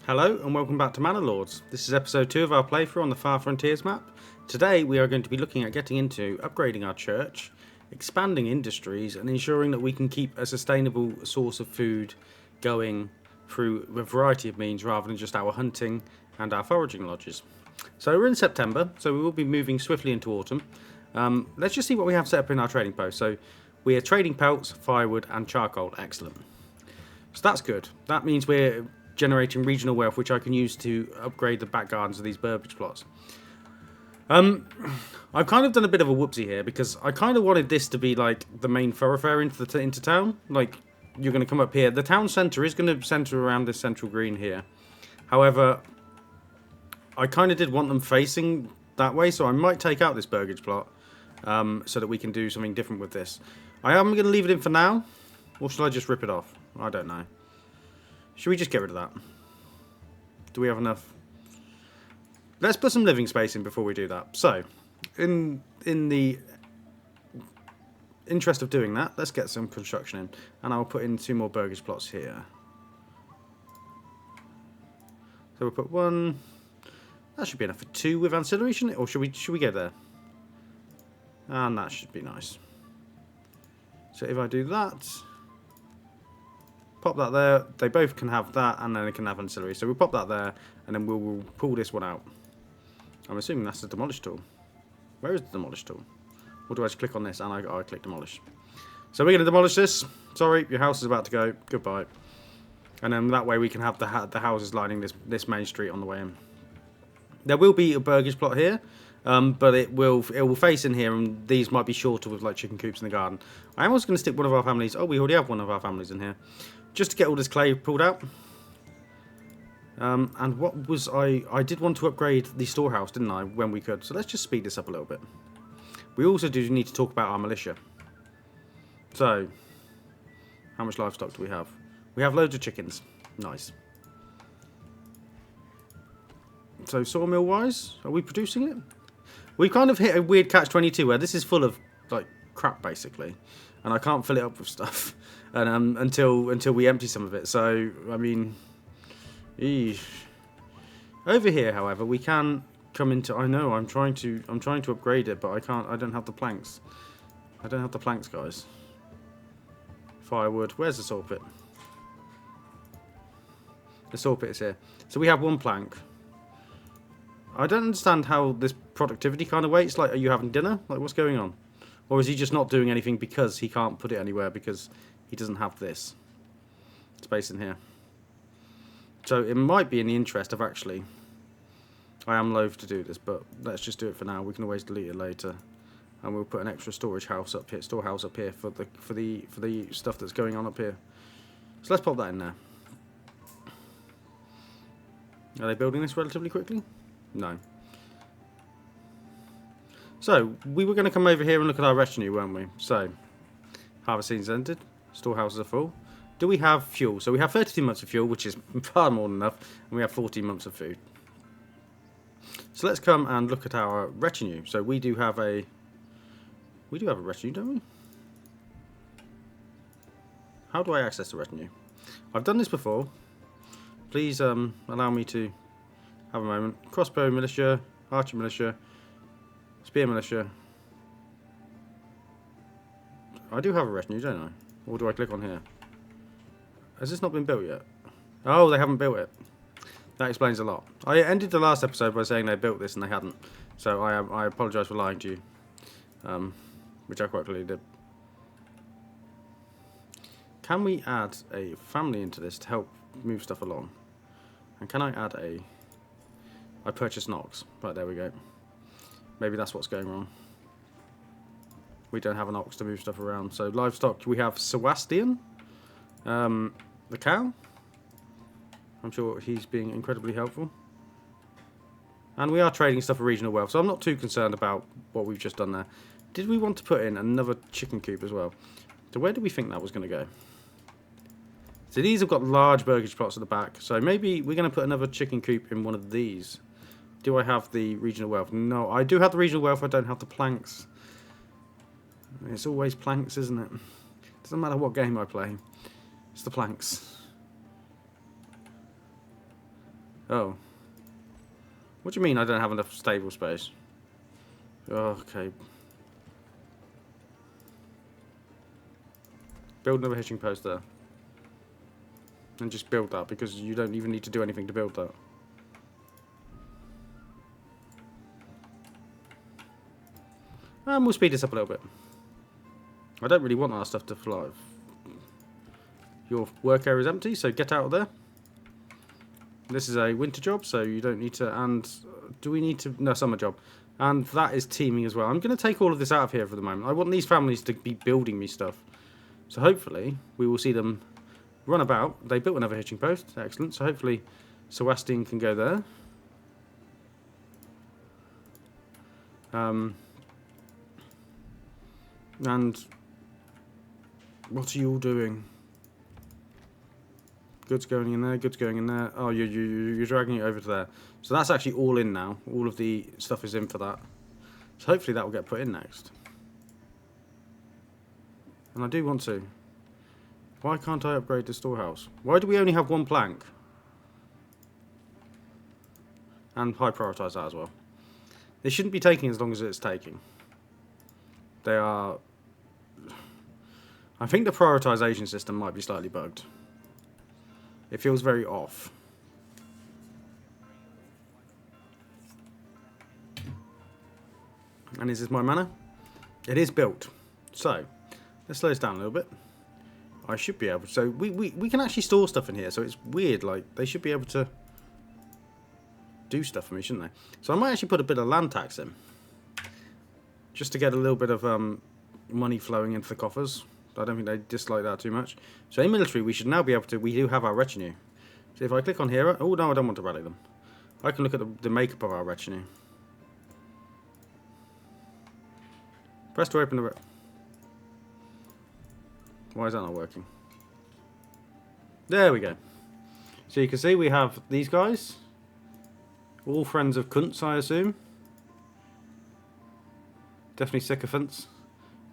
Hello and welcome back to Manor Lords. This is episode 2 of our playthrough on the Far Frontiers map. Today we are going to be looking at getting into upgrading our church, expanding industries and ensuring that we can keep a sustainable source of food going through a variety of means rather than just our hunting and our foraging lodges. So we're in September, so we will be moving swiftly into autumn. Let's just see what we have set up in our trading post. So we are trading pelts, firewood and charcoal. Excellent. So that's good. That means we're generating regional wealth, which I can use to upgrade the back gardens of these burgage plots. I've kind of done a bit of a whoopsie here because I kind of wanted this to be like the main thoroughfare into town. Like, you're going to come up here. The town centre is going to centre around this central green here. However, I kind of did want them facing that way, so I might take out this burgage plot so that we can do something different with this. I am going to leave it in for now, or shall I just rip it off? I don't know. Should we just get rid of that? Do we have enough? Let's put some living space in before we do that. So, in the interest of doing that, let's get some construction in. And I'll put in 2 more burgage plots here. So we'll put 1. That should be enough for 2 with ancillary, shouldn't it? Or should we go there? And that should be nice. So if I do that, pop that there, they both can have that and then they can have ancillary. So we'll pop that there and then we'll pull this one out. I'm assuming that's the demolish tool. Where is the demolish tool? Or do I just click on this and I click demolish? So we're going to demolish this. Sorry, your house is about to go. Goodbye. And then that way we can have the houses lining this main street on the way in. There will be a burgage plot here, but it will face in here, and these might be shorter with like chicken coops in the garden. I am also going to stick one of our families. Oh, we already have one of our families in here, just to get all this clay pulled out. And what was I did want to upgrade the storehouse, didn't I, when we could? So let's just speed this up a little bit. We also do need to talk about our militia. So, how much livestock do we have? We have loads of chickens. Nice. So sawmill wise, are we producing it? We kind of hit a weird catch-22 where this is full of like crap basically, and I can't fill it up with stuff, and until we empty some of it. So I mean, eesh. Over here, however, we can come into. I know I'm trying to upgrade it, but I can't. I don't have the planks. I don't have the planks, guys. Firewood. Where's the saw pit? The saw pit is here. So we have 1 plank. I don't understand how this productivity kind of waits. Like, are you having dinner? Like, what's going on? Or is he just not doing anything because he can't put it anywhere because he doesn't have this space in here? So it might be in the interest of actually... I am loath to do this, but let's just do it for now. We can always delete it later. And we'll put an extra storehouse up here for the stuff that's going on up here. So let's pop that in there. Are they building this relatively quickly? No. So, we were going to come over here and look at our retinue, weren't we? So, harvest season's ended. Storehouses are full. Do we have fuel? So we have 32 months of fuel, which is far more than enough. And we have 14 months of food. So let's come and look at our retinue. So we do have a... We do have a retinue, don't we? How do I access the retinue? I've done this before. Please allow me to... have a moment. Crossbow militia, archer militia, spear militia. I do have a retinue, don't I? Or do I click on here? Has this not been built yet? Oh, they haven't built it. That explains a lot. I ended the last episode by saying they built this and they hadn't. So I apologise for lying to you. Which I quite clearly did. Can we add a family into this to help move stuff along? And can I add a... I purchased an ox. Right, there we go. Maybe that's what's going wrong. We don't have an ox to move stuff around. So livestock, we have Sebastian, the cow. I'm sure he's being incredibly helpful. And we are trading stuff for regional wealth, so I'm not too concerned about what we've just done there. Did we want to put in another chicken coop as well? So where do we think that was going to go? So these have got large burgage plots at the back, so maybe we're going to put another chicken coop in one of these. Do I have the regional wealth? No, I do have the regional wealth, I don't have the planks. It's always planks, isn't it? Doesn't matter what game I play. It's the planks. Oh. What do you mean I don't have enough stable space? Oh, okay. Build another hitching post there. And just build that, because you don't even need to do anything to build that. And we'll speed this up a little bit. I don't really want our stuff to fly. Your work area is empty, so get out of there. This is a winter job, so you don't need to. And do we need to? No, summer job. And that is teaming as well. I'm going to take all of this out of here for the moment. I want these families to be building me stuff. So hopefully we will see them run about. They built another hitching post. Excellent. So hopefully Sebastian can go there. And what are you all doing? Goods going in there, goods going in there. Oh, you're dragging it over to there. So that's actually all in now. All of the stuff is in for that. So hopefully that will get put in next. And I do want to. Why can't I upgrade the storehouse? Why do we only have one plank? And high prioritise that as well. They shouldn't be taking as long as it's taking. They are... I think the prioritisation system might be slightly bugged. It feels very off. And is this my manor? It is built. So, let's slow this down a little bit. I should be able to... So, we can actually store stuff in here. So, it's weird. Like, they should be able to do stuff for me, shouldn't they? So, I might actually put a bit of land tax in. Just to get a little bit of money flowing into the coffers. I don't think they dislike that too much. So in military, we should now be able to... We do have our retinue. So if I click on here... Oh, no, I don't want to rally them. I can look at the makeup of our retinue. Press to open the... Why is that not working? There we go. So you can see we have these guys. All friends of cunts, I assume. Definitely sycophants.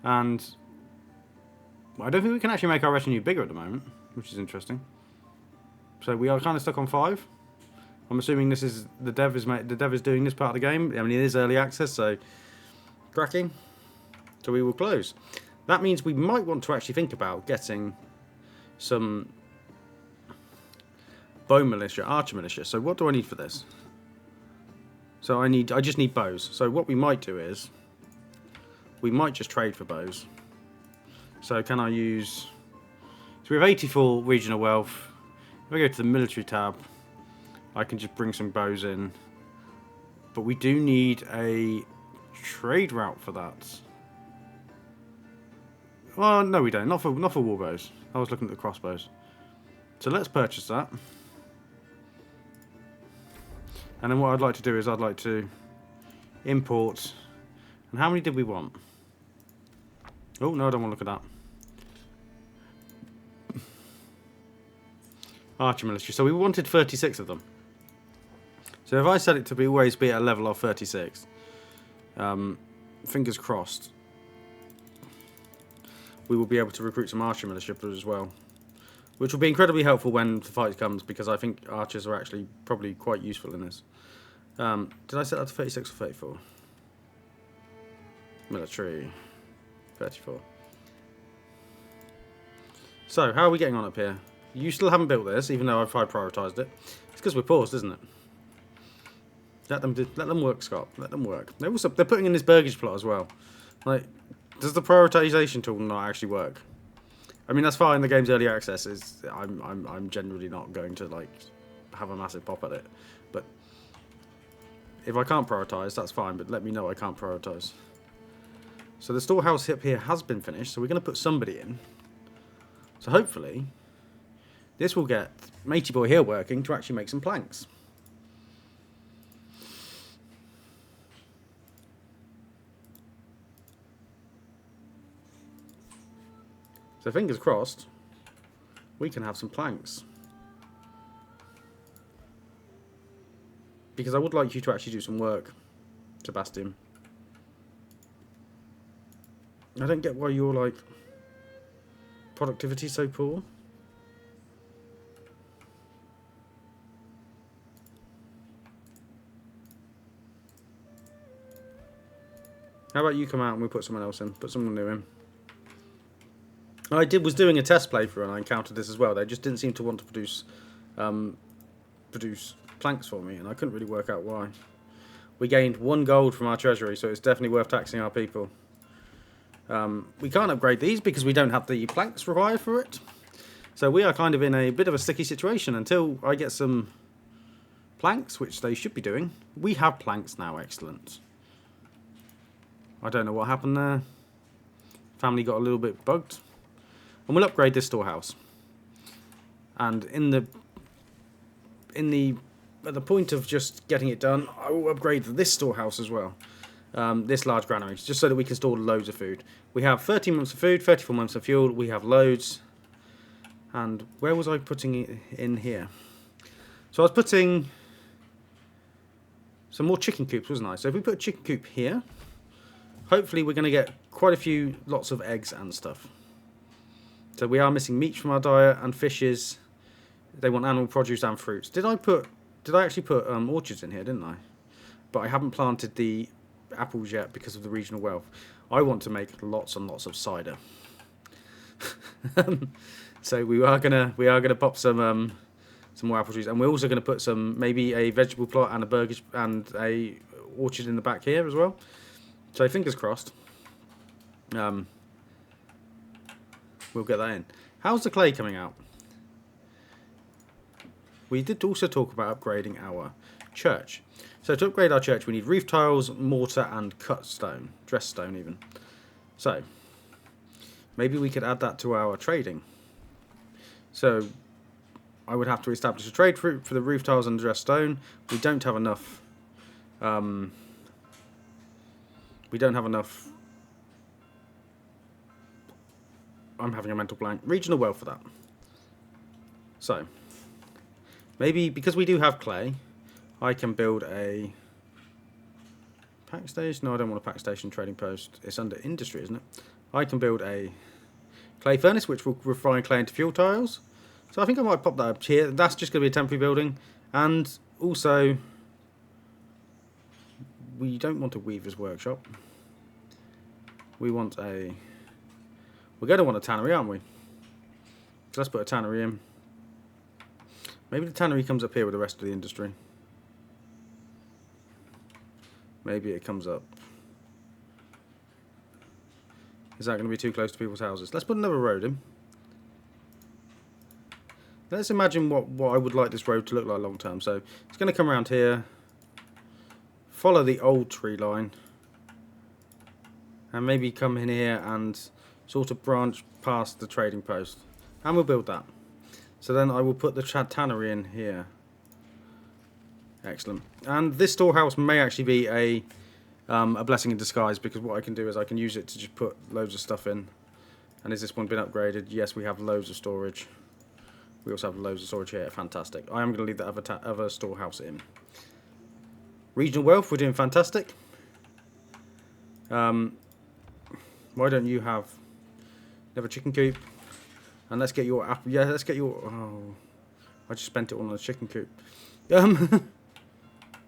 And... I don't think we can actually make our retinue bigger at the moment, which is interesting. So we are kind of stuck on 5. I'm assuming this is the dev is doing this part of the game. I mean, it is early access, so cracking. So we will close. That means we might want to actually think about getting some bone militia, archer militia. So what do I need for this? So I just need bows. So what we might do is we might just trade for bows. So can I use... So we have 84 regional wealth. If I go to the military tab, I can just bring some bows in. But we do need a trade route for that. Well, no we don't. Not for war bows. I was looking at the crossbows. So let's purchase that. And then what I'd like to do is I'd like to import... And how many did we want? Oh, no, I don't want to look at that. Archer militia. So we wanted 36 of them. So if I set it to always be at a level of 36, fingers crossed, we will be able to recruit some archer militia as well. Which will be incredibly helpful when the fight comes, because I think archers are actually probably quite useful in this. Did I set that to 36 or 34? Military. 34. So, how are we getting on up here? You still haven't built this, even though I've prioritised it. It's because we're paused, isn't it? Let them work, Scott. Let them work. They're putting in this burgage plot as well. Like, does the prioritisation tool not actually work? I mean, that's fine. The game's early access. I'm generally not going to like have a massive pop at it. But if I can't prioritise, that's fine. But let me know I can't prioritise. So the storehouse up here has been finished, so we're going to put somebody in. So hopefully, this will get Matey Boy here working to actually make some planks. So fingers crossed, we can have some planks. Because I would like you to actually do some work, Sebastian. I don't get why your, like, productivity is so poor. How about you come out and we put someone else in? Put someone new in. I was doing a test playthrough and I encountered this as well. They just didn't seem to want to produce planks for me, and I couldn't really work out why. We gained 1 gold from our treasury, so it's definitely worth taxing our people. We can't upgrade these because we don't have the planks required for it. So we are kind of in a bit of a sticky situation until I get some planks, which they should be doing. We have planks now, excellent. I don't know what happened there. Family got a little bit bugged. And we'll upgrade this storehouse. And at the point of just getting it done, I will upgrade this storehouse as well. This large granary, just so that we can store loads of food. We have 13 months of food, 34 months of fuel. We have loads. And where was I putting it in here? So I was putting some more chicken coops, wasn't I? So if we put a chicken coop here, hopefully we're going to get quite a few lots of eggs and stuff. So we are missing meat from our diet and fishes. They want animal produce and fruits. Did I actually put orchards in here, didn't I? But I haven't planted the apples yet because of the regional wealth. I want to make lots and lots of cider. So we are gonna pop some more apple trees, and we're also gonna put maybe a vegetable plot and a burgage and a orchard in the back here as well. So fingers crossed. We'll get that in. How's the clay coming out? We did also talk about upgrading our church. So to upgrade our church, we need roof tiles, mortar, and cut stone, dressed stone even. So maybe we could add that to our trading. So I would have to establish a trade for the roof tiles and dressed stone. We don't have enough. I'm having a mental blank. Regional wealth for that. So maybe because we do have clay, I can build a pack station. No, I don't want a pack station trading post. It's under industry, isn't it? I can build a clay furnace, which will refine clay into fuel tiles. So I think I might pop that up here. That's just going to be a temporary building. And also, we don't want a weaver's workshop. We're going to want a tannery, aren't we? So let's put a tannery in. Maybe the tannery comes up here with the rest of the industry. Maybe it comes up. Is that going to be too close to people's houses? Let's put another road in. Let's imagine what I would like this road to look like long term. So it's going to come around here, follow the old tree line, and maybe come in here and sort of branch past the trading post. And we'll build that. So then I will put the tannery in here. Excellent. And this storehouse may actually be a blessing in disguise, because what I can do is I can use it to just put loads of stuff in. And has this one been upgraded? Yes, we have loads of storage. We also have loads of storage here. Fantastic. I am going to leave the other storehouse in. Regional wealth, we're doing fantastic. Why don't you have another chicken coop? And let's get your apple. Yeah, let's get your. Oh, I just spent it all on a chicken coop.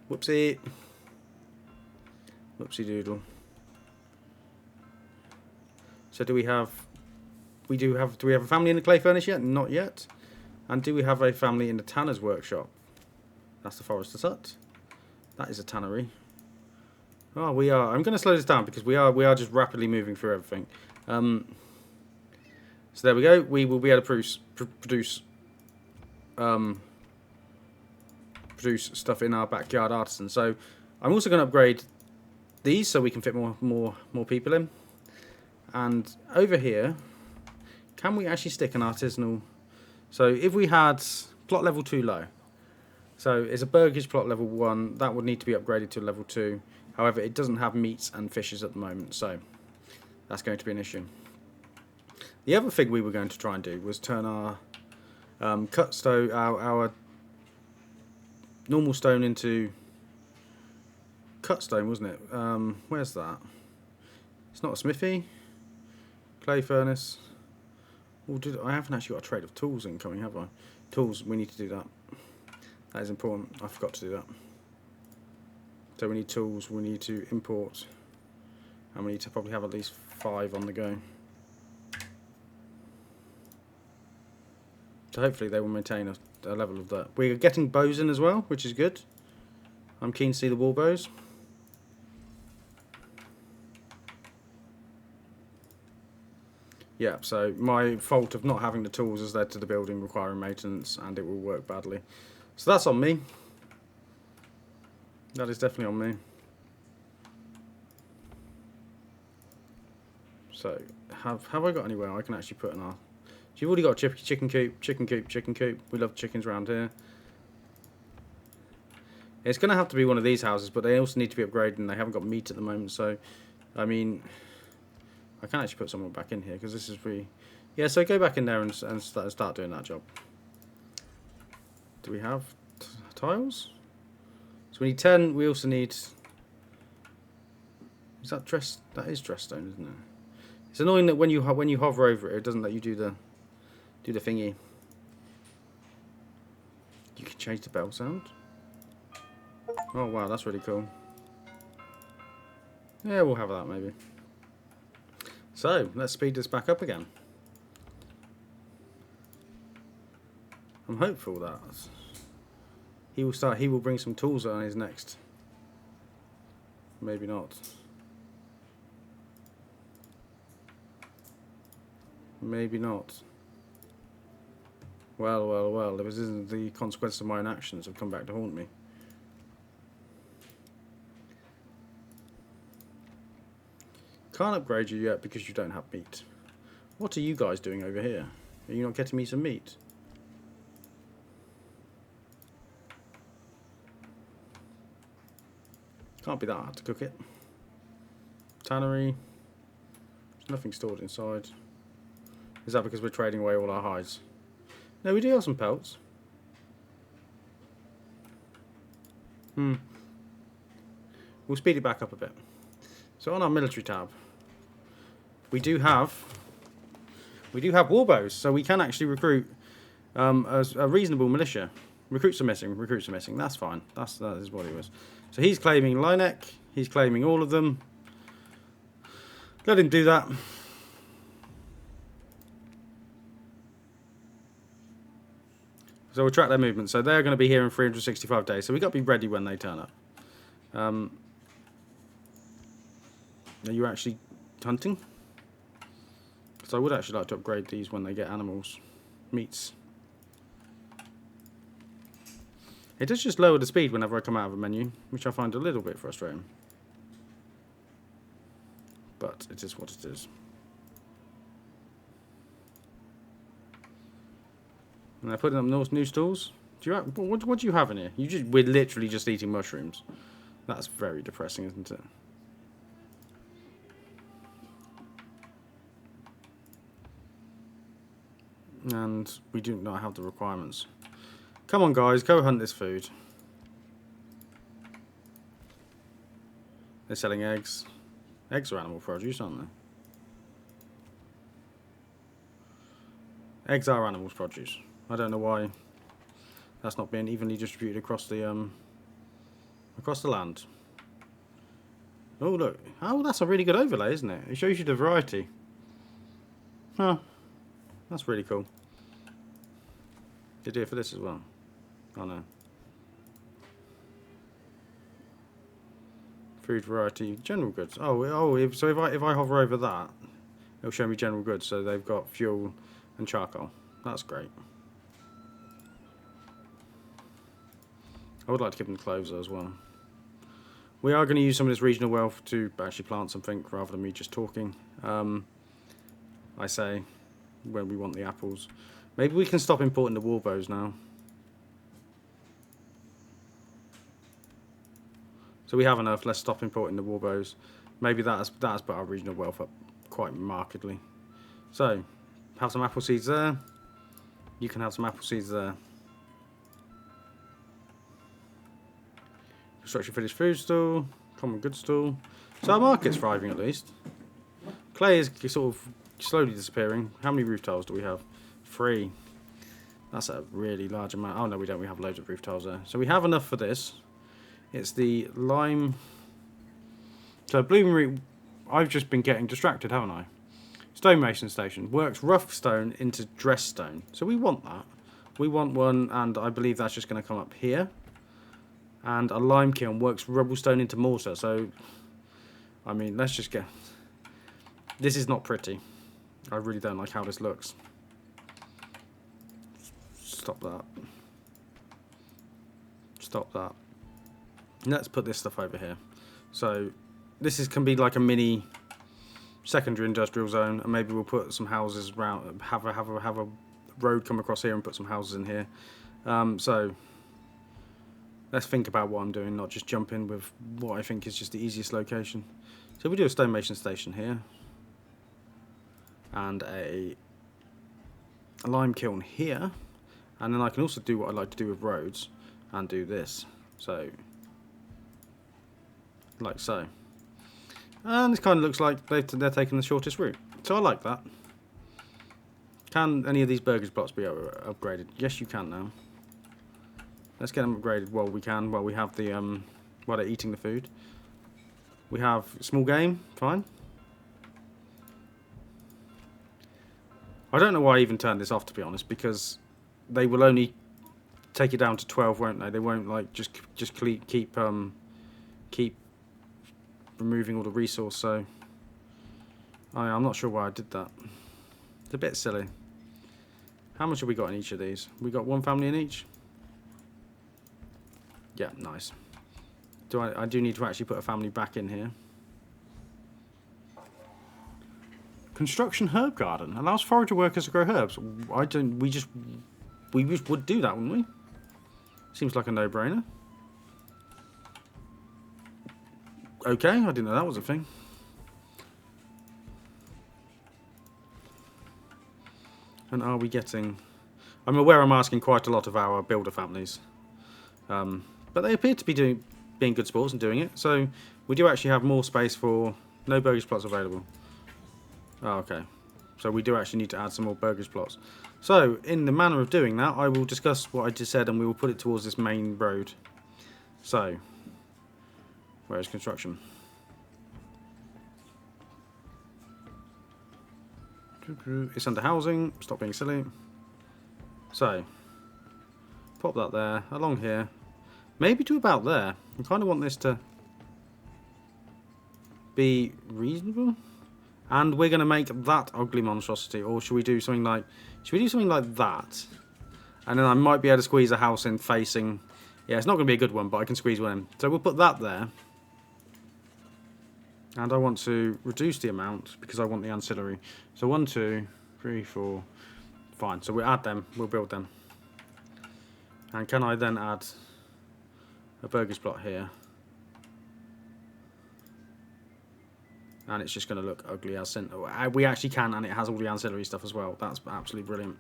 Whoopsie. Whoopsie doodle. So do we have? Do we have a family in the clay furnace yet? Not yet. And do we have a family in the tanner's workshop? That's the forester's hut. That is a tannery. Oh, we are. I'm going to slow this down because we are just rapidly moving through everything. So there we go. We will be able to produce stuff in our backyard artisan. So I'm also going to upgrade these so we can fit more people in. And over here, can we actually stick an artisanal? So if we had plot level 2 low, so it's a burgage plot level 1, that would need to be upgraded to level 2. However, it doesn't have meats and fishes at the moment, so that's going to be an issue. The other thing we were going to try and do was turn our cut stone, our normal stone into cut stone, wasn't it? Where's that? It's not a smithy. Clay furnace. Oh, I haven't actually got a trade of tools incoming, have I? Tools, we need to do that. That is important. I forgot to do that. So we need tools. We need to import And we need to probably have at least 5 on the go. So hopefully they will maintain a level of that. We're getting bows in as well, which is good. I'm keen to see the war bows. Yeah, so my fault of not having the tools has led to the building requiring maintenance, and it will work badly. So that's on me. That is definitely on me. So, have I got anywhere I can actually put in our... So you've already got a chicken coop, chicken coop, chicken coop. We love chickens around here. It's going to have to be one of these houses, but they also need to be upgraded, and they haven't got meat at the moment, so... I mean... I can actually put someone back in here, because this is pretty... Yeah, so go back in there and start doing that job. Do we have tiles? So we need 10, we also need... Is that dress? That is dress stone, isn't it? It's annoying that when you hover over it, it doesn't let you do the thingy. You can change the bell sound. Oh wow, that's really cool. Yeah, we'll have that maybe. So let's speed this back up again. I'm hopeful that he will bring some tools on his next. Maybe not. Maybe not. Well, well, well, if this isn't the consequence of my inactions have come back to haunt me. Can't upgrade you yet because you don't have meat. What are you guys doing over here? Are you not getting me some meat? Can't be that hard to cook it. Tannery. There's nothing stored inside. Is that because we're trading away all our hides? No, we do have some pelts. We'll speed it back up a bit. So on our military tab, we do have war bows, so we can actually recruit a reasonable militia. Recruits are missing. Recruits are missing. That's fine. That is what it was. So he's claiming Lineck. He's claiming all of them. Let him do that. So we'll track their movement. So they're going to be here in 365 days. So we've got to be ready when they turn up. Are you actually hunting? Because I would actually like to upgrade these when they get animals. Meats. It does just lower the speed whenever I come out of a menu, which I find a little bit frustrating. But it is what it is. And they're putting up new stalls. What do you have in here? We're literally just eating mushrooms. That's very depressing, isn't it? And we do not have the requirements. Come on, guys, go hunt this food. They're selling eggs. Eggs are animal produce, aren't they? Eggs are animal produce. I don't know why that's not being evenly distributed across the land. Oh look! Oh, that's a really good overlay, isn't it? It shows you the variety. Huh? That's really cool. Did you do it for this as well? Oh no. Food variety, general goods. So if I hover over that, it'll show me general goods. So they've got fuel and charcoal. That's great. I would like to give them cloves as well. We are going to use some of this regional wealth to actually plant something rather than me just talking. I say when we want the apples. Maybe we can stop importing the war bows now. So we have enough. Let's stop importing the war bows. Maybe that has put our regional wealth up quite markedly. So have some apple seeds there. You can have some apple seeds there. Construction finished food stall, common goods stall. So our market's thriving at least. Clay is sort of slowly disappearing. How many roof tiles do we have? 3. That's a really large amount. Oh no, we don't. We have loads of roof tiles there. So we have enough for this. It's the lime. So bloomery. I've just been getting distracted, haven't I? Stonemason station. Works rough stone into dressed stone. So we want that. We want one, and I believe that's just going to come up here. And a lime kiln works rubble stone into mortar. So, I mean, let's just get... This is not pretty. I really don't like how this looks. Stop that. Stop that. Let's put this stuff over here. So, this can be like a mini secondary industrial zone, and maybe we'll put some houses around, have a road come across here and put some houses in here. So let's think about what I'm doing, not just jump in with what I think is just the easiest location. So we do a stonemason station here, and a lime kiln here, and then I can also do what I like to do with roads, and do this. So, like so. And this kind of looks like they're taking the shortest route. So I like that. Can any of these burgage plots be upgraded? Yes, you can now. Let's get them upgraded while we can, while we have the, while they're eating the food. We have small game, fine. I don't know why I even turned this off, to be honest, because they will only take it down to 12, won't they? They won't, like, just keep removing all the resource, so I'm not sure why I did that. It's a bit silly. How much have we got in each of these? We got one family in each? Yeah, nice. I do need to actually put a family back in here. Construction herb garden allows forager workers to grow herbs. We just would do that, wouldn't we? Seems like a no-brainer. Okay, I didn't know that was a thing. And are we getting... I'm aware I'm asking quite a lot of our builder families. But they appear to be being good sports and doing it. So we do actually have more space for... No burgage plots available. Oh, okay. So we do actually need to add some more burgage plots. So, in the manner of doing that, I will discuss what I just said and we will put it towards this main road. So... Where is construction? It's under housing. Stop being silly. So, pop that there, along here. Maybe to about there. I kind of want this to be reasonable. And we're going to make that ugly monstrosity. Or should we do something like... Should we do something like that? And then I might be able to squeeze a house in facing... Yeah, it's not going to be a good one, but I can squeeze one in. So we'll put that there. And I want to reduce the amount because I want the ancillary. So 1, 2, 3, 4. Fine. So we'll add them. We'll build them. And can I then add a burgage plot here? And it's just going to look ugly as sin. We actually can, and it has all the ancillary stuff as well. That's absolutely brilliant.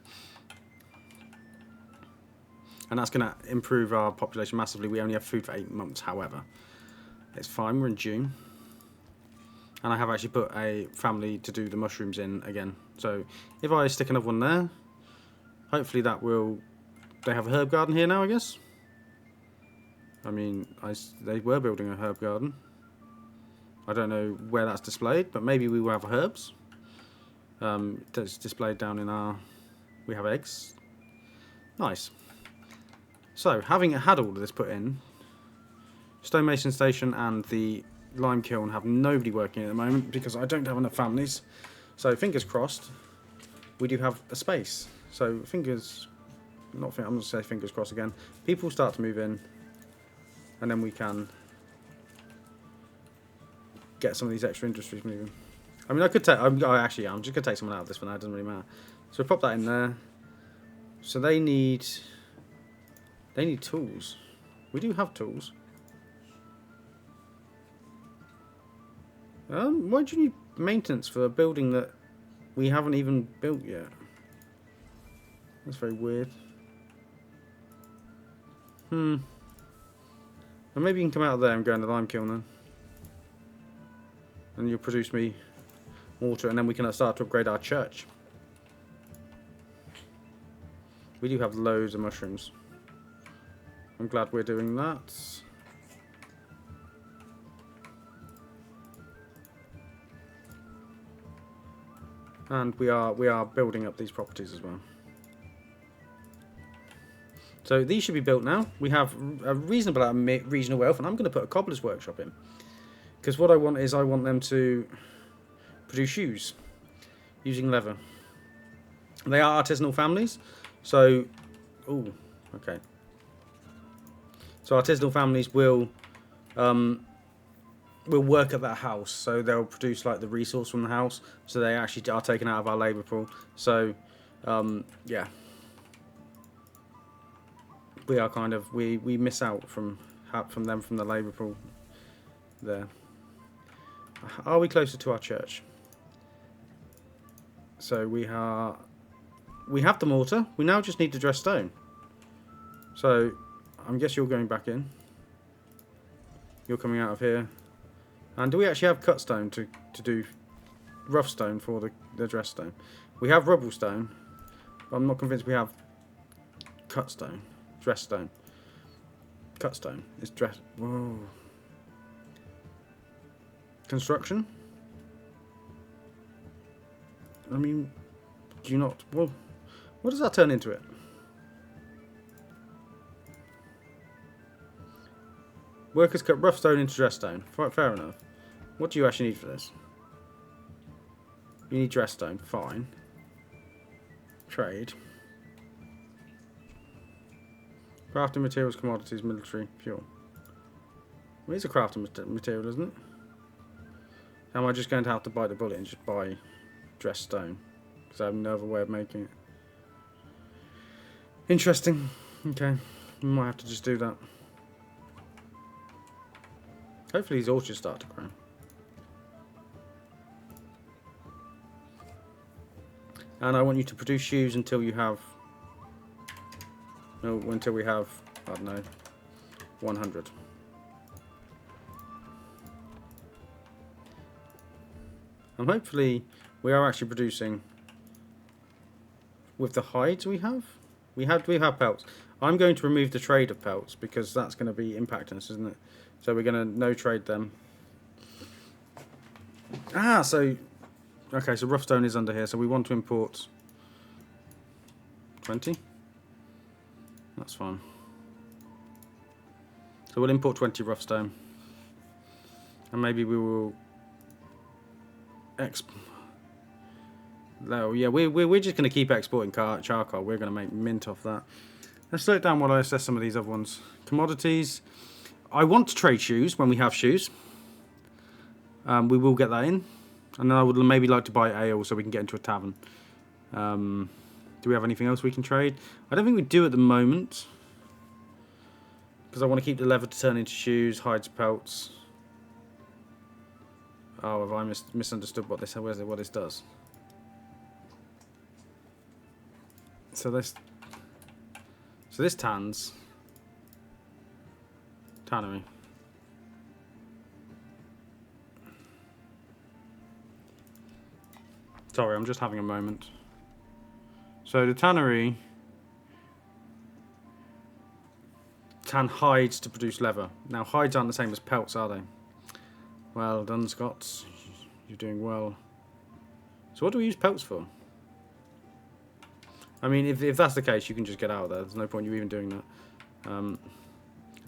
And that's going to improve our population massively. We only have food for 8 months, however. It's fine. We're in June. And I have actually put a family to do the mushrooms in again. So if I stick another one there, hopefully that will... They have a herb garden here now, I guess. I mean, they were building a herb garden. I don't know where that's displayed, but maybe we will have herbs. It's displayed down in our... We have eggs. Nice. So, having had all of this put in, stonemason station and the lime kiln have nobody working at the moment because I don't have enough families. So fingers crossed, we do have a space. So fingers, I'm going to say fingers crossed again. People start to move in, and then we can get some of these extra industries moving. I mean, I could take. I'm just going to take someone out of this one. It doesn't really matter. So pop that in there. So they need tools. We do have tools. Why do you need maintenance for a building that we haven't even built yet? That's very weird. Well, maybe you can come out of there and go in the lime kiln then. And you'll produce me water, and then we can start to upgrade our church. We do have loads of mushrooms. I'm glad we're doing that. And we are building up these properties as well. So these should be built now. We have a reasonable amount of regional wealth, and I'm going to put a cobbler's workshop in. Because what I want is I want them to produce shoes using leather. They are artisanal families, so... Ooh, okay. So artisanal families will work at that house, so they'll produce like the resource from the house, so they actually are taken out of our labour pool. So, yeah. We are kind of, we miss out from them from the labour pool there. Are we closer to our church? So we have the mortar. We now just need to dress stone. So I guess you're going back in. You're coming out of here. And do we actually have cut stone to do rough stone for the dress stone? We have rubble stone. But I'm not convinced we have cut stone. Dress stone. Cut stone. It's dress. Whoa. Construction? I mean, do you not... Well, what does that turn into it? Workers cut rough stone into dress stone. Fair enough. What do you actually need for this? You need dress stone. Fine. Trade. Crafting materials, commodities, military, fuel. Well, it's a crafting material, isn't it? Am I just going to have to bite the bullet and just buy dress stone? Because I have no other way of making it. Interesting. Okay. We might have to just do that. Hopefully these orchards start to grow. And I want you to produce shoes until you have... No, until we have, I don't know, 100. And hopefully we are actually producing with the hides we have. We have pelts. I'm going to remove the trade of pelts because that's going to be impacting us, isn't it? So we're going to no trade them. So okay, so rough stone is under here, so we want to import 20. That's fine. So we'll import 20 rough stone. And maybe we will no, yeah, we're just going to keep exporting charcoal. We're going to make mint off that. Let's slow it down while I assess some of these other ones. Commodities. I want to trade shoes when we have shoes. We will get that in. And then I would maybe like to buy ale so we can get into a tavern. Do we have anything else we can trade? I don't think we do at the moment. Because I want to keep the leather to turn into shoes, hides, pelts. Oh, have I misunderstood what this does? So this tans. Tannery. Sorry, I'm just having a moment. So the tannery tan hides to produce leather. Now hides aren't the same as pelts, are they? Well done, Scots. You're doing well. So what do we use pelts for? I mean, if that's the case, you can just get out of there. There's no point you even doing that.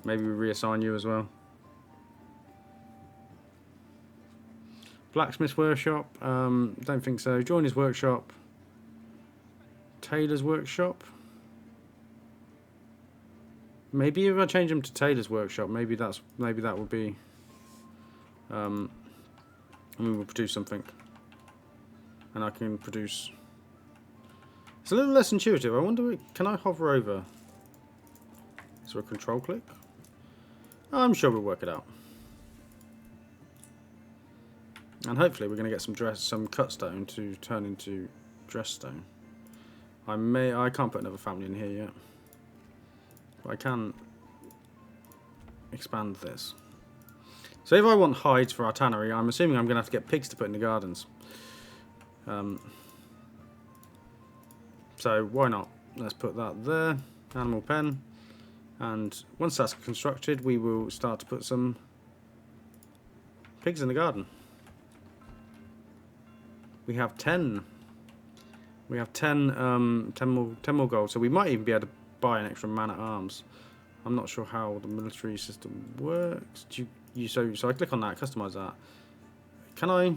Maybe we reassign you as well. Blacksmith's workshop. Don't think so. Joiner's workshop. Tailor's workshop. Maybe if I change them to Tailor's workshop, maybe that would be. And we will produce something. And I can produce. It's a little less intuitive. I wonder, can I hover over? Is there a control click? I'm sure we'll work it out. And hopefully we're going to get some cut stone to turn into dress stone. I can't put another family in here yet. But I can expand this. So if I want hides for our tannery, I'm assuming I'm going to have to get pigs to put in the gardens. So why not? Let's put that there. Animal pen. And once that's constructed, we will start to put some pigs in the garden. We have 10 We have 10 more gold, so we might even be able to buy an extra man at arms. I'm not sure how the military system works. So I click on that, customize that. Can I?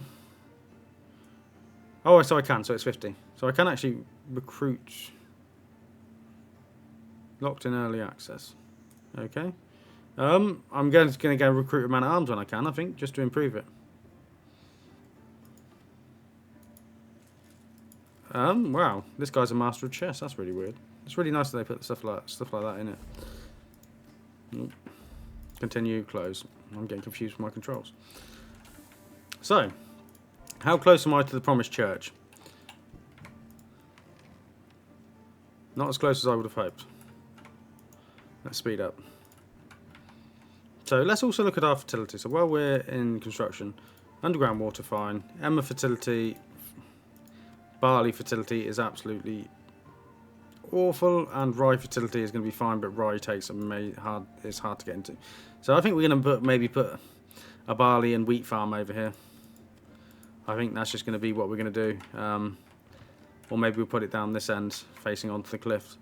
Oh, so I can. So it's 50. So I can actually recruit. Locked in early access. Okay. I'm going to go recruit a man at arms when I can. I think just to improve it. Wow, this guy's a master of chess. That's really weird. It's really nice that they put stuff like that in it. Nope. Continue, close. I'm getting confused with my controls. So, how close am I to the promised church? Not as close as I would have hoped. Let's speed up. So let's also look at our fertility. So while we're in construction, underground water fine, emmer fertility, barley fertility is absolutely awful, and rye fertility is going to be fine, but rye takes it's hard to get into. So I think we're going to maybe put a barley and wheat farm over here. I think that's just going to be what we're going to do. Or maybe we'll put it down this end, facing onto the cliff.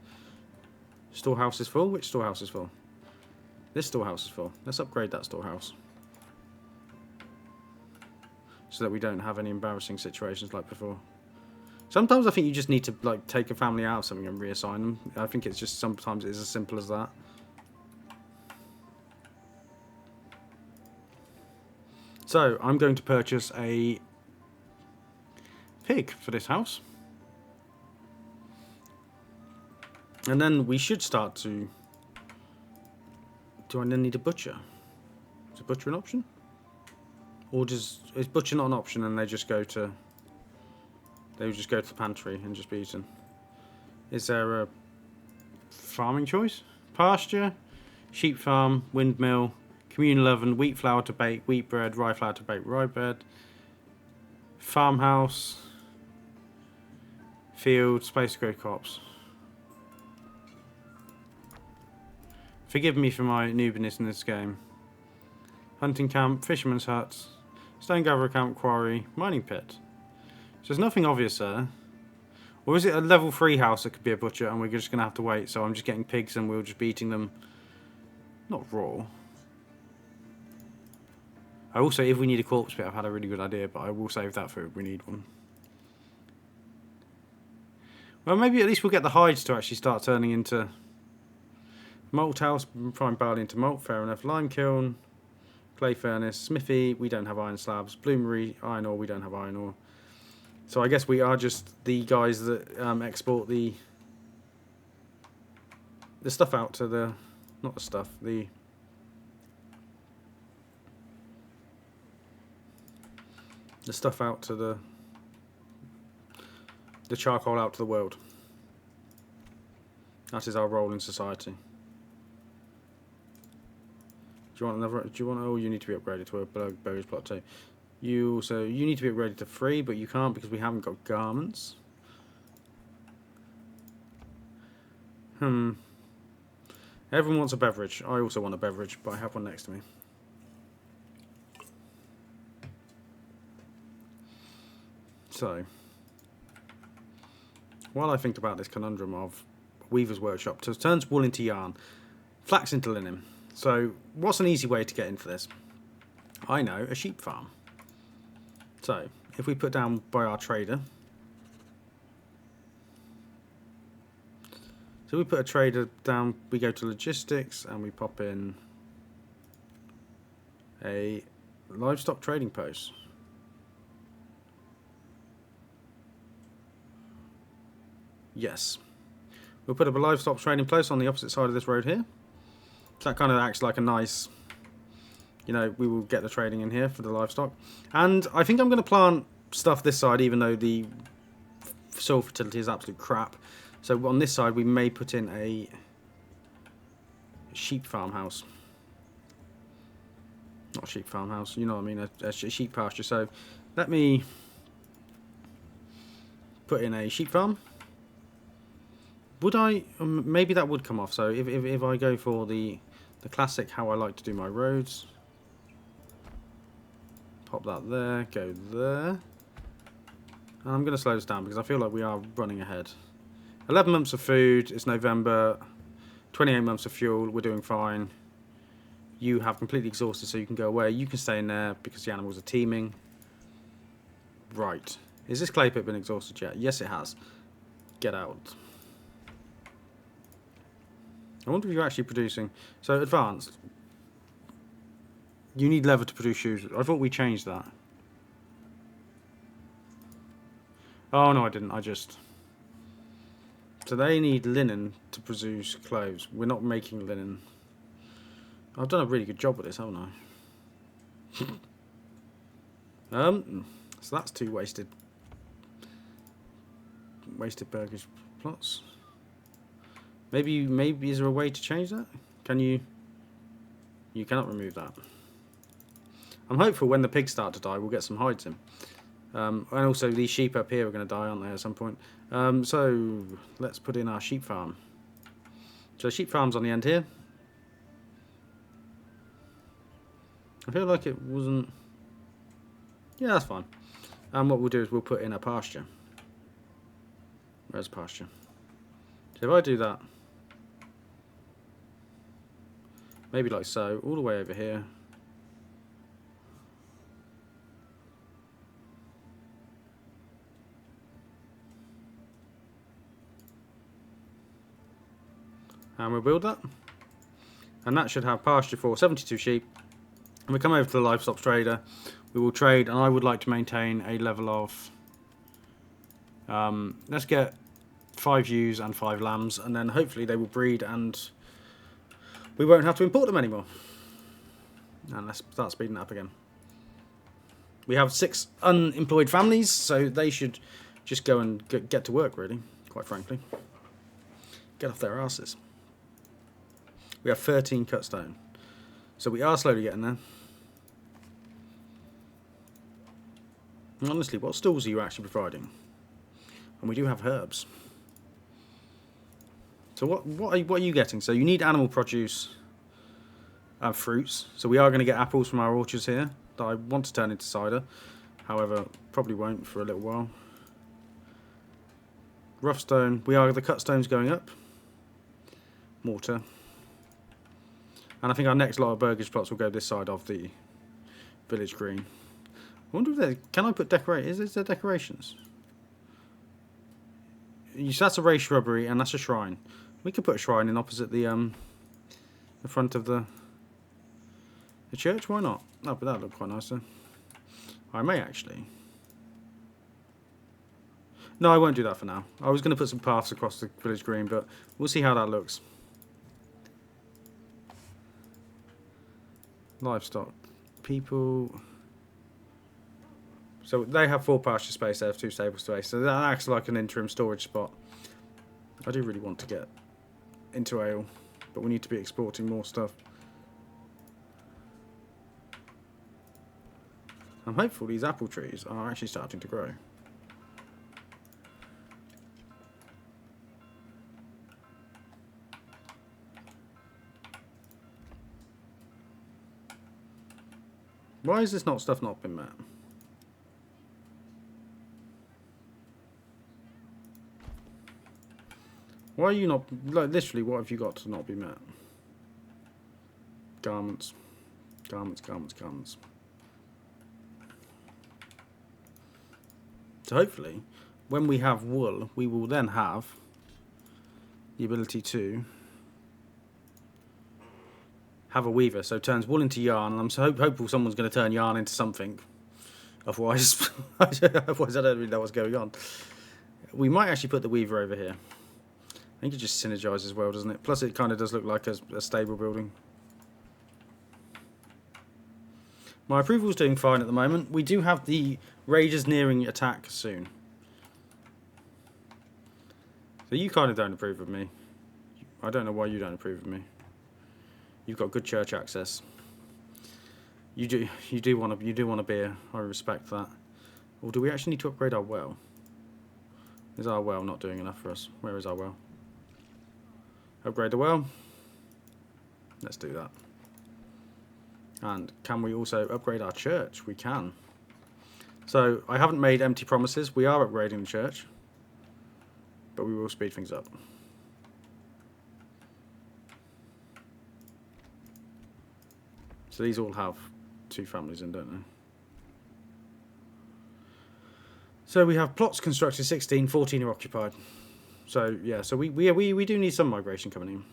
Storehouse is full? Which storehouse is full? This storehouse is full. Let's upgrade that storehouse. So that we don't have any embarrassing situations like before. Sometimes I think you just need to like take a family out of something and reassign them. I think it's just sometimes it is as simple as that. So I'm going to purchase a pig for this house. And then we should start to... Do I then need a butcher? Is a butcher an option? Or is butcher not an option and they just go to... They would just go to the pantry and just be eaten? Is there a farming choice? Pasture, sheep farm, windmill, communal oven, wheat flour to bake, wheat bread, rye flour to bake, rye bread, farmhouse, field, space to grow crops. Forgive me for my noobiness in this game. Hunting camp, fisherman's hut, stone gatherer camp, quarry, mining pit. So there's nothing obvious there. Or is it a level 3 house that could be a butcher and we're just going to have to wait, so I'm just getting pigs and we'll just be eating them, not raw. I will say if we need a corpse pit, I've had a really good idea, but I will save that for if we need one. Well, maybe at least we'll get the hides to actually start turning into... Malt house, prime barley into malt, fair enough. Lime kiln, clay furnace, smithy, we don't have iron slabs. Bloomery, iron ore, we don't have iron ore. So I guess we are just the guys that export the stuff out to the... Not the stuff, the stuff out to the charcoal out to the world. That is our role in society. Do you want another? Do you want? Oh, you need to be upgraded to a burgage plot too. You need to be upgraded to 3, but you can't because we haven't got garments. Everyone wants a beverage. I also want a beverage, but I have one next to me. So, while I think about this conundrum of Weaver's Workshop, turns wool into yarn, flax into linen. So, what's an easy way to get into this? I know, a sheep farm. So, if we put down by our trader. So we put a trader down, we go to logistics and we pop in a livestock trading post. Yes. We'll put up a livestock trading post on the opposite side of this road here. So that kind of acts like a nice, we will get the trading in here for the livestock. And I think I'm going to plant stuff this side, even though the soil fertility is absolute crap. So on this side, we may put in a sheep farmhouse. Not a sheep farmhouse, you know what I mean, a sheep pasture. So let me put in a sheep farm. Would I? Maybe that would come off. So if I go for the classic, how I like to do my roads, pop that there, go there, And I'm going to slow this down because I feel like we are running ahead. 11 months of food, it's November. 28 months of fuel, we're doing fine. You have completely exhausted, so you can go away. You can stay in there because the animals are teeming. Right. Is this clay pit been exhausted yet? Yes, it has. Get out. I wonder if you're actually producing... So, advanced. You need leather to produce shoes. I thought we changed that. Oh, no, I didn't. I just... So they need linen to produce clothes. We're not making linen. I've done a really good job with this, haven't I? So that's 2 wasted burgage plots. Maybe is there a way to change that? Can you? You cannot remove that. I'm hopeful when the pigs start to die, we'll get some hides in. And also these sheep up here are going to die, aren't they, at some point? So let's put in our sheep farm. So sheep farm's on the end here. I feel like it wasn't... Yeah, that's fine. And what we'll do is we'll put in a pasture. Where's pasture? So if I do that, maybe like so, all the way over here. And we'll build that. And that should have pasture for 72 sheep. And we come over to the livestock trader. We will trade, and I would like to maintain a level of... let's get 5 ewes and 5 lambs, and then hopefully they will breed and we won't have to import them anymore. And let's start speeding that up again. We have 6 unemployed families, so they should just go and get to work, really, quite frankly. Get off their asses. We have 13 cut stone. So we are slowly getting there. And honestly, what stalls are you actually providing? And we do have herbs. So what are you getting? So you need animal produce and fruits. So we are going to get apples from our orchards here that I want to turn into cider. However, probably won't for a little while. Rough stone. The cut stone's going up. Mortar. And I think our next lot of burgage plots will go this side of the village green. I wonder if there... Can I put decorate... Is there decorations? So that's a raised shrubbery and that's a shrine. We could put a shrine in opposite the front of the church. Why not? Oh, but that would look quite nice then. I may actually. No, I won't do that for now. I was going to put some paths across the village green, but we'll see how that looks. Livestock. People. So they have 4 pasture space, they have 2 stable space. So that acts like an interim storage spot. I do really want to get into ale, but we need to be exporting more stuff. I'm hopeful these apple trees are actually starting to grow. Why is this stuff not been met? Why are you not... Like, literally, what have you got to not be met? Garments. Garments, garments, garments. So hopefully, when we have wool, we will then have the ability to have a weaver. So it turns wool into yarn, and I'm so hopeful someone's going to turn yarn into something. Otherwise, I don't really know what's going on. We might actually put the weaver over here. I think it just synergizes well, doesn't it? Plus it kind of does look like a stable building. My approval's doing fine at the moment. We do have the raiders nearing attack soon. So you kind of don't approve of me. I don't know why you don't approve of me. You've got good church access. You do want a beer. I respect that. Or do we actually need to upgrade our well? Is our well not doing enough for us? Where is our well? Upgrade the well. Let's do that. And can we also upgrade our church? We can. So I haven't made empty promises. We are upgrading the church, but we will speed things up. So these all have 2 families in, don't they? So we have plots constructed 16, 14 are occupied. So yeah, so we do need some migration coming in.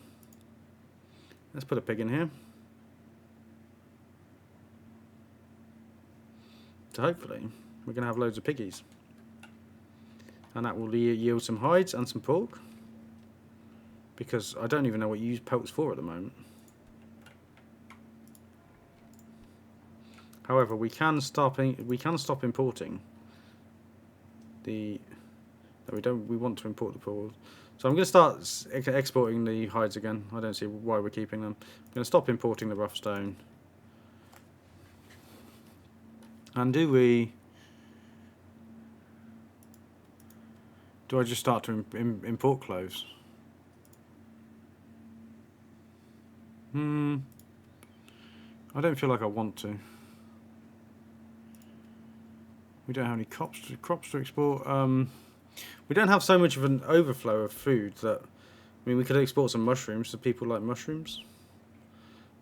Let's put a pig in here. So hopefully we're going to have loads of piggies. And that will yield some hides and some pork. Because I don't even know what you use pelts for at the moment. However, we can stop importing the... we want to import the pork. So I'm going to start exporting the hides again. I don't see why we're keeping them. I'm going to stop importing the rough stone. And do I just start to import clothes? I don't feel like I want to. We don't have any crops to export. We don't have so much of an overflow of food that... I mean, we could export some mushrooms to people like mushrooms.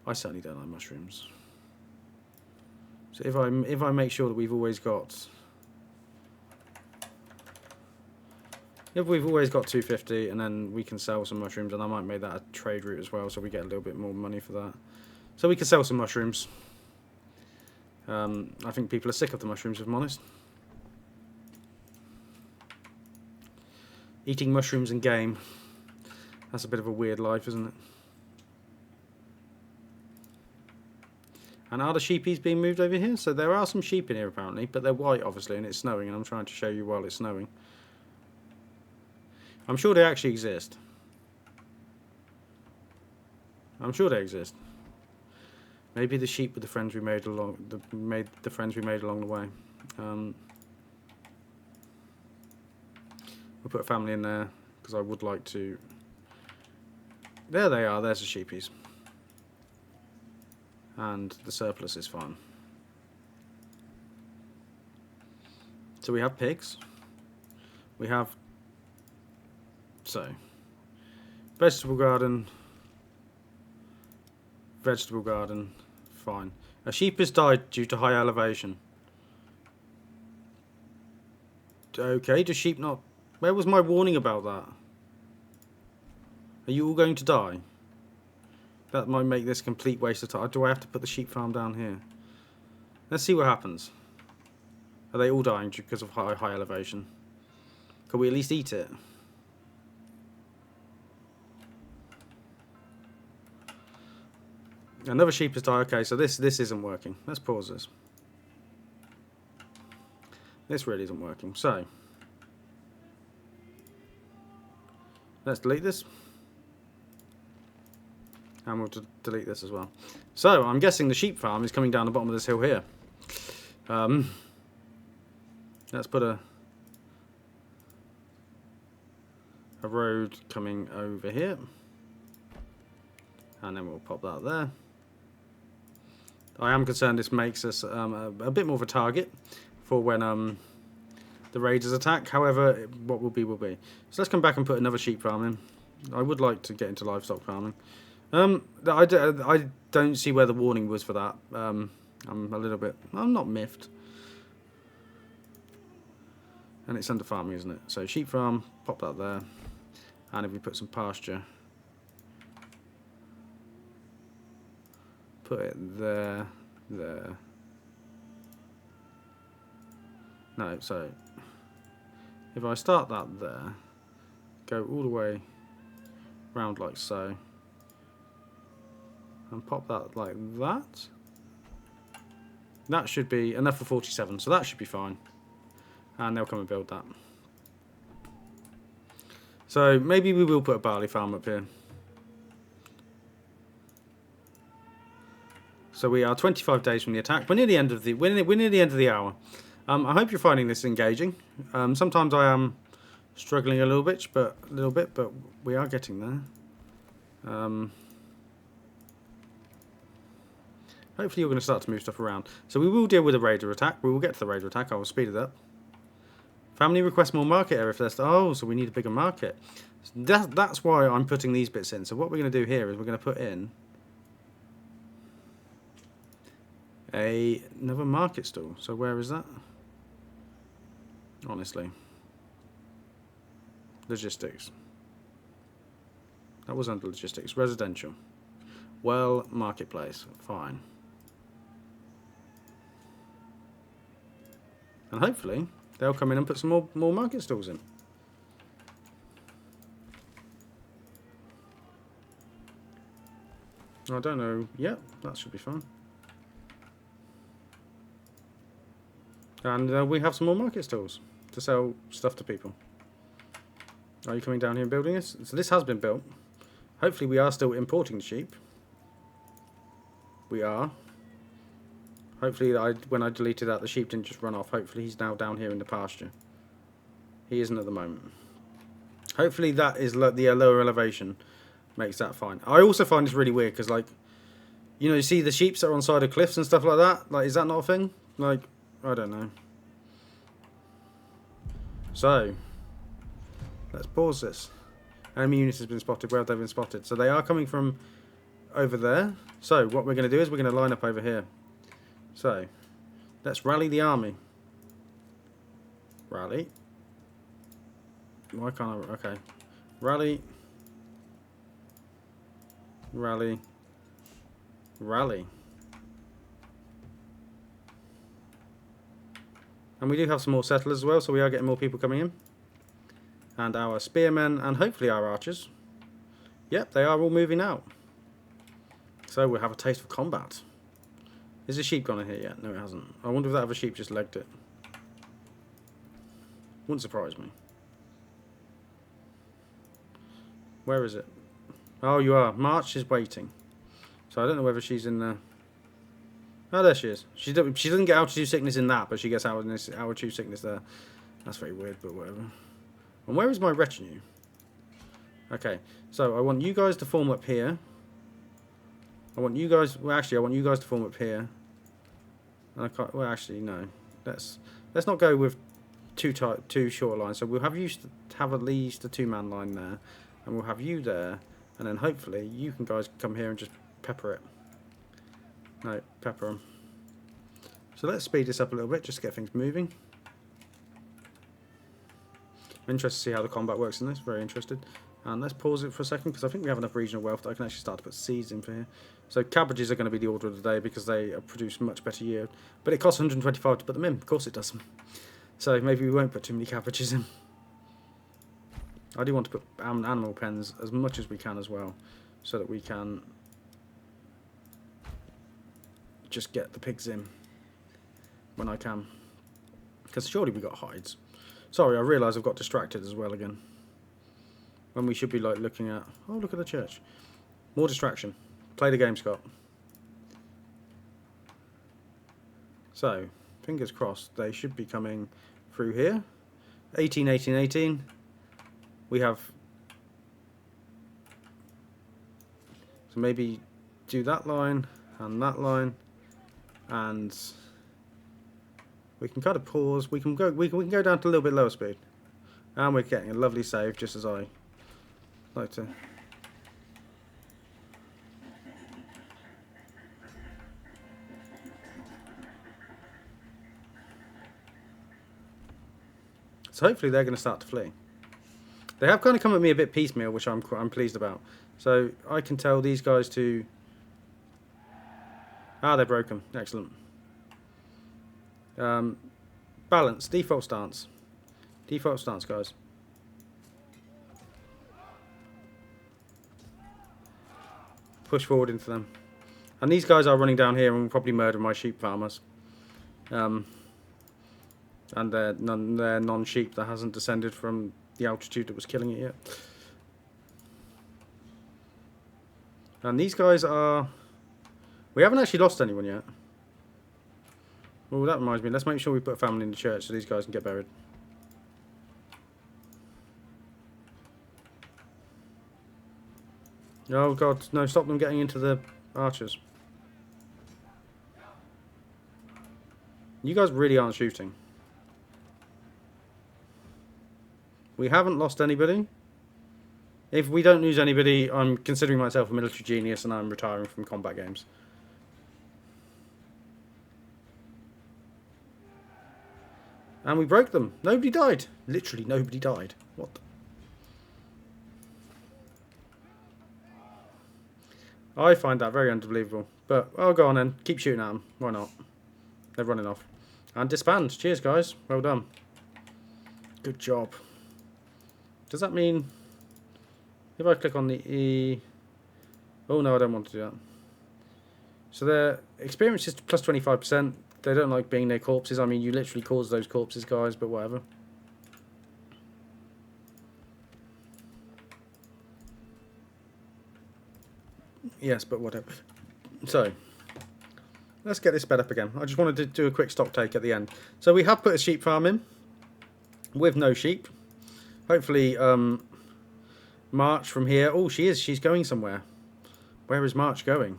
I certainly don't like mushrooms. So if I make sure that we've always got... If we've always got 250 and then we can sell some mushrooms, and I might make that a trade route as well so we get a little bit more money for that. So we can sell some mushrooms. I think people are sick of the mushrooms, if I'm honest. Eating mushrooms and game. That's a bit of a weird life, isn't it? And are the sheepies being moved over here? So there are some sheep in here apparently, but they're white obviously, and it's snowing, and I'm trying to show you while it's snowing. I'm sure they actually exist. I'm sure they exist. Maybe the sheep were the friends we made along the friends we made along the way. We'll put a family in there because I would like to. There they are. There's the sheepies. And the surplus is fine. So we have pigs. We have vegetable garden, fine. A sheep has died due to high elevation. Okay, do sheep not... Where was my warning about that? Are you all going to die? That might make this a complete waste of time. Do I have to put the sheep farm down here? Let's see what happens. Are they all dying because of high elevation? Can we at least eat it? Another sheep has died. Okay, so this isn't working. Let's pause this. This really isn't working. So let's delete this. And we'll delete this as well. So I'm guessing the sheep farm is coming down the bottom of this hill here. Let's put a road coming over here. And then we'll pop that there. I am concerned this makes us a bit more of a target for when the raiders attack. However, what will be will be. So let's come back and put another sheep farm in. I would like to get into livestock farming. I don't see where the warning was for that. I'm not miffed. And it's under farming, isn't it? So sheep farm, pop that there. And if we put some pasture, put it there. No, so if I start that there, go all the way round like so, and pop that like that. That should be enough for 47, so that should be fine. And they'll come and build that. So maybe we will put a barley farm up here. So we are 25 days from the attack. We're near the end of the hour. I hope you're finding this engaging. Sometimes I am struggling a little bit, but we are getting there. Hopefully you're going to start to move stuff around. So we will deal with a raider attack. We will get to the raider attack. I will speed it up. Family requests more market area if there's... Oh, so we need a bigger market. That's why I'm putting these bits in. So what we're going to do here is we're going to put in another market stall. So where is that? Honestly. Logistics. That was under logistics. Residential. Well, marketplace. Fine. And hopefully they'll come in and put some more market stalls in. I don't know. Yeah, that should be fine. And we have some more market stalls to sell stuff to people. Are you coming down here and building this? So this has been built. Hopefully we are still importing the sheep. We are. Hopefully when I deleted that, the sheep didn't just run off. Hopefully he's now down here in the pasture. He isn't at the moment. Hopefully that is the lower elevation makes that fine. I also find this really weird because, like, you see the sheep that are on side of cliffs and stuff like that? Like, is that not a thing? Like, I don't know. So, let's pause this. Enemy unit has been spotted. Where have they been spotted? So they are coming from over there. So what we're going to do is we're going to line up over here. So, let's rally the army. Rally. Why can't I... Okay. Rally. Rally. Rally. And we do have some more settlers as well, so we are getting more people coming in. And our spearmen, and hopefully our archers. Yep, they are all moving out. So we'll have a taste of combat. Is the sheep gone in here yet? No, it hasn't. I wonder if that other sheep just legged it. Wouldn't surprise me. Where is it? Oh, you are. March is waiting. So I don't know whether she's in the... Oh, there she is. She doesn't get altitude sickness in that, but she gets altitude sickness there. That's very weird, but whatever. And where is my retinue? Okay, so I want you guys to form up here. I want you guys... Well, actually, I want you guys to form up here. And I can't... Well, actually, no. Let's not go with two short lines. So we'll have you have at least a 2-man line there. And we'll have you there. And then hopefully you guys can come here and just pepper it. No, pepper them. So let's speed this up a little bit just to get things moving. I'm interested to see how the combat works in this. Very interested. And let's pause it for a second because I think we have enough regional wealth that I can actually start to put seeds in for here. So cabbages are going to be the order of the day because they produce much better yield. But it costs 125 to put them in. Of course it does. So maybe we won't put too many cabbages in. I do want to put animal pens as much as we can as well, so that we can just get the pigs in when I can. Because surely we got hides. Sorry, I realise I've got distracted as well again. When we should be like looking at... Oh, look at the church. More distraction. Play the game, Scott. So, fingers crossed, they should be coming through here. 18, 18, 18. We have... So maybe do that line and that line. And we can kind of pause. We can go down to a little bit lower speed. And we're getting a lovely save, just as I like to. So hopefully they're going to start to flee. They have kind of come at me a bit piecemeal, which I'm pleased about. So I can tell these guys to... Ah, they're broken. Excellent. Balance. Default stance. Default stance, guys. Push forward into them. And these guys are running down here and will probably murder my sheep farmers. And they're non-sheep that hasn't descended from the altitude that was killing it yet. And these guys are... We haven't actually lost anyone yet. Well, that reminds me. Let's make sure we put a family in the church so these guys can get buried. Oh, God. No, stop them getting into the archers. You guys really aren't shooting. We haven't lost anybody. If we don't lose anybody, I'm considering myself a military genius and I'm retiring from combat games. And we broke them. Nobody died. Literally nobody died. What the... I find that very unbelievable. But, oh, go on then. Keep shooting at them. Why not? They're running off. And disband. Cheers, guys. Well done. Good job. Does that mean... If I click on the E... Oh, no, I don't want to do that. So their experience is plus 25%. They don't like being near corpses. I mean, you literally caused those corpses, guys, but whatever. Yes, but whatever. So, let's get this sped up again. I just wanted to do a quick stock take at the end. So we have put a sheep farm in with no sheep. Hopefully, March from here. Oh, she is. She's going somewhere. Where is March going?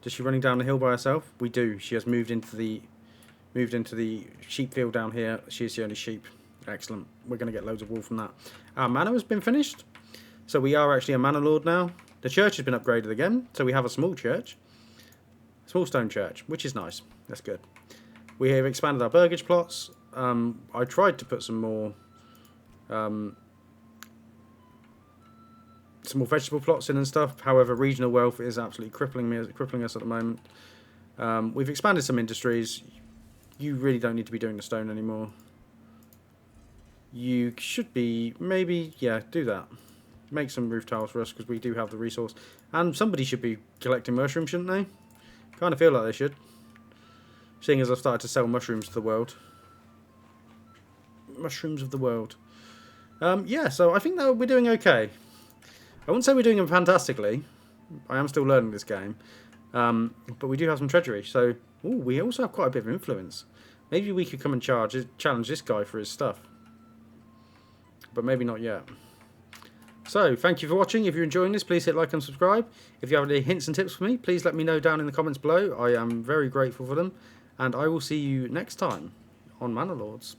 Is she running down the hill by herself? We do. She has moved into the sheep field down here. She is the only sheep. Excellent. We're going to get loads of wool from that. Our manor has been finished. So we are actually a manor lord now. The church has been upgraded again. So we have a small church. Small stone church, which is nice. That's good. We have expanded our burgage plots. I tried to put some more vegetable plots in and stuff. However, regional wealth is absolutely crippling us at the moment. We've expanded some industries. You really don't need to be doing the stone anymore. You should be, maybe, yeah, do that. Make some roof tiles for us because we do have the resource. And somebody should be collecting mushrooms, shouldn't they? Kind of feel like they should. Seeing as I've started to sell mushrooms to the world. Mushrooms of the world. Yeah, so I think that we're doing okay. I wouldn't say we're doing them fantastically. I am still learning this game. But we do have some treasury. So, ooh, we also have quite a bit of influence. Maybe we could come and challenge this guy for his stuff. But maybe not yet. So, thank you for watching. If you're enjoying this, please hit like and subscribe. If you have any hints and tips for me, please let me know down in the comments below. I am very grateful for them. And I will see you next time on Manor Lords.